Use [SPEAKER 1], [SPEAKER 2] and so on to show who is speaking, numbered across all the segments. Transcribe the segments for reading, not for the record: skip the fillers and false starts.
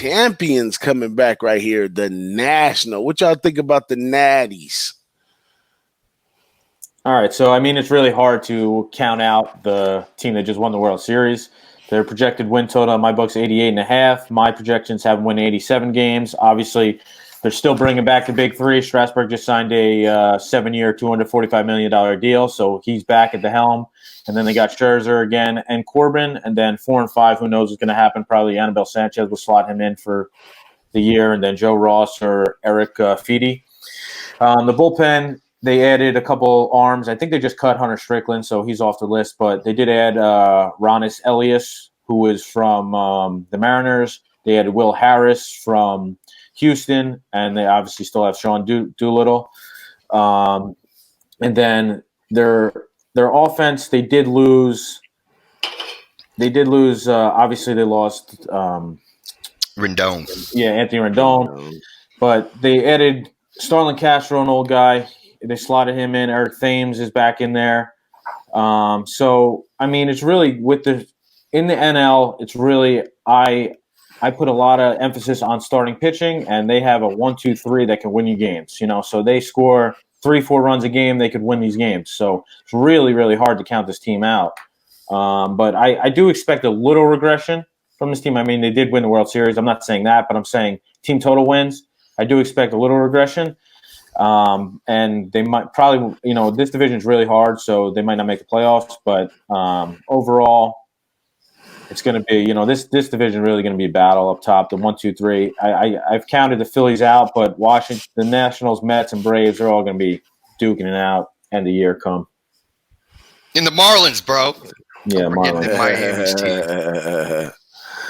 [SPEAKER 1] champions coming back right here, the National. What y'all think about the Natties?
[SPEAKER 2] All right, so I mean, it's really hard to count out the team that just won the World Series. Their projected win total on my book's 88.5. My projections have win 87 games. Obviously, they're still bringing back the big three. Strasburg just signed a 7-year, $245 million deal, so he's back at the helm. And then they got Scherzer again and Corbin, and then 4 and 5. Who knows what's going to happen? Probably Anibal Sanchez will slot him in for the year, and then Joe Ross or Eric Feedy. The bullpen. They added a couple arms. I think they just cut Hunter Strickland, so he's off the list. But they did add Ronis Elias, who is from the Mariners. They added Will Harris from Houston, and they obviously still have Sean Doolittle. And then their offense, they did lose. Obviously, they lost
[SPEAKER 3] Rendon.
[SPEAKER 2] Yeah, Anthony Rendon. But they added Starlin Castro, an old guy. They slotted him in. Eric Thames is back in there. So, I mean, it's really in the NL, it's really I put a lot of emphasis on starting pitching, and they have a 1-2-3 that can win you games. So they score 3-4 runs a game, they could win these games. So it's really, really hard to count this team out. But I do expect a little regression from this team. I mean, they did win the World Series. I'm not saying that, but I'm saying team total wins. I do expect a little regression. And they might probably, this division is really hard, so they might not make the playoffs. But overall, it's going to be, this division really going to be a battle up top. The 1, 2, 3. I've counted the Phillies out, but Washington, the Nationals, Mets, and Braves are all going to be duking it out end of year come.
[SPEAKER 3] In the Marlins, bro.
[SPEAKER 2] Yeah,
[SPEAKER 3] Marlins.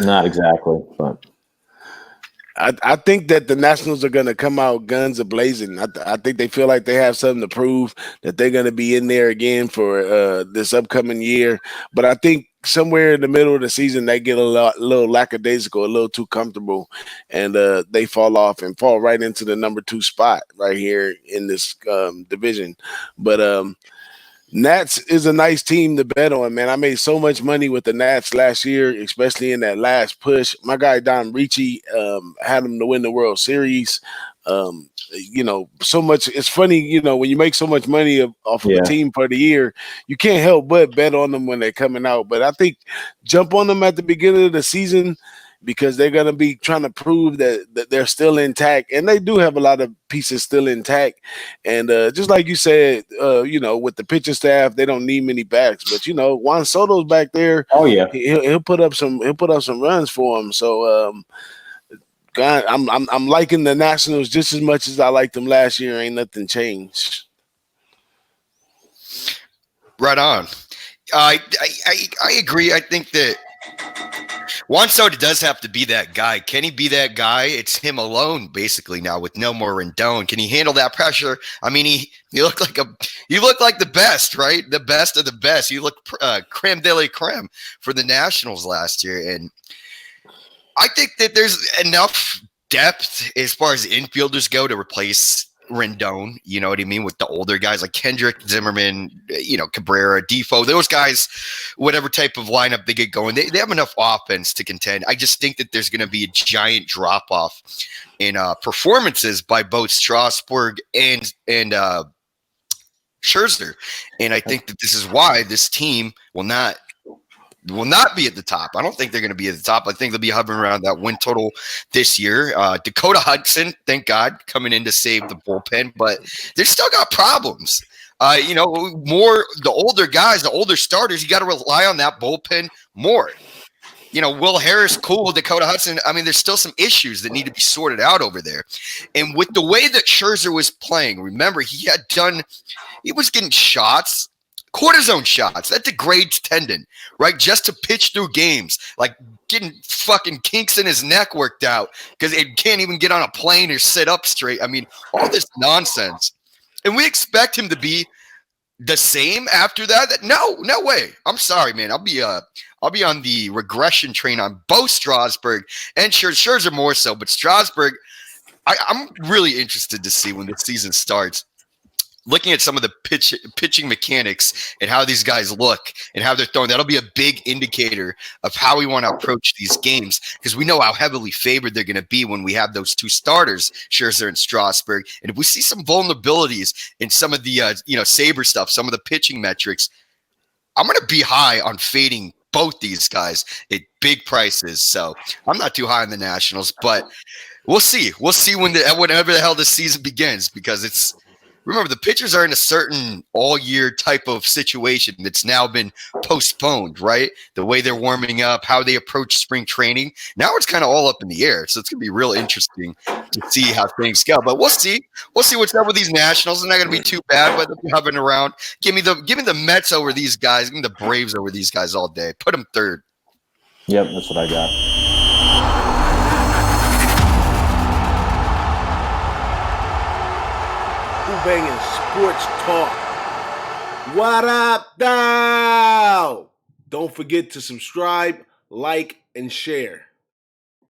[SPEAKER 2] Not exactly, but.
[SPEAKER 1] I think that the Nationals are going to come out guns a-blazing. I think they feel like they have something to prove, that they're going to be in there again for this upcoming year. But I think somewhere in the middle of the season, they get a little lackadaisical, a little too comfortable, and they fall off and fall right into the number 2 spot right here in this division. But Nats is a nice team to bet on, man. I made so much money with the Nats last year, especially in that last push. My guy Don Ricci had them to win the World Series. So much. It's funny, when you make so much money off of a team for the year, you can't help but bet on them when they're coming out. But I think jump on them at the beginning of the season, because they're going to be trying to prove that they're still intact. And they do have a lot of pieces still intact. And just like you said, with the pitching staff, they don't need many backs. But, Juan Soto's back there.
[SPEAKER 2] Oh, yeah.
[SPEAKER 1] He'll put up some runs for him. So, God, I'm liking the Nationals just as much as I liked them last year. Ain't nothing changed.
[SPEAKER 3] Right on. I agree. I think that Juan Soto does have to be that guy. Can he be that guy? It's him alone basically now with no more Rendon. Can he handle that pressure? I mean, he looked like the best, right? The best of the best. You look creme de la creme for the Nationals last year, and I think that there's enough depth as far as infielders go to replace Rendon, you know what I mean, with the older guys like Kendrick, Zimmerman, Cabrera, Defoe, those guys, whatever type of lineup they get going, they have enough offense to contend. I just think that there's going to be a giant drop-off in performances by both Strasburg and Scherzer. And I think that this is why this team will not be at the top. I don't think they're going to be at the top. I think they'll be hovering around that win total this year. Dakota Hudson, thank God, coming in to save the bullpen, but they've still got problems. More the older guys, the older starters, you got to rely on that bullpen more. Will Harris, cool. Dakota Hudson, I mean, there's still some issues that need to be sorted out over there. And with the way that Scherzer was playing, remember, he was getting shots, cortisone shots. That degrades tendon, right? Just to pitch through games, like getting fucking kinks in his neck worked out because it can't even get on a plane or sit up straight. I mean, all this nonsense. And we expect him to be the same after that? No way. I'm sorry, man. I'll be on the regression train on both Strasburg and Scherzer more so, but Strasburg, I'm really interested to see when the season starts looking at some of the pitching mechanics and how these guys look and how they're throwing, that'll be a big indicator of how we want to approach these games, because we know how heavily favored they're going to be when we have those two starters, Scherzer and Strasburg. And if we see some vulnerabilities in some of the Saber stuff, some of the pitching metrics, I'm going to be high on fading both these guys at big prices. So I'm not too high on the Nationals, but we'll see. We'll see whenever the hell this season begins, because remember, the pitchers are in a certain all-year type of situation that's now been postponed, right? The way they're warming up, how they approach spring training. Now it's kind of all up in the air. So it's going to be real interesting to see how things go. But we'll see. We'll see what's up with these Nationals. They're not going to be too bad, but they're hovering around. Give me the Mets over these guys. Give me the Braves over these guys all day. Put them third.
[SPEAKER 2] Yep, that's what I got.
[SPEAKER 1] Who-Bangin Sports Talk. What up, though? Don't forget to subscribe, like, and share.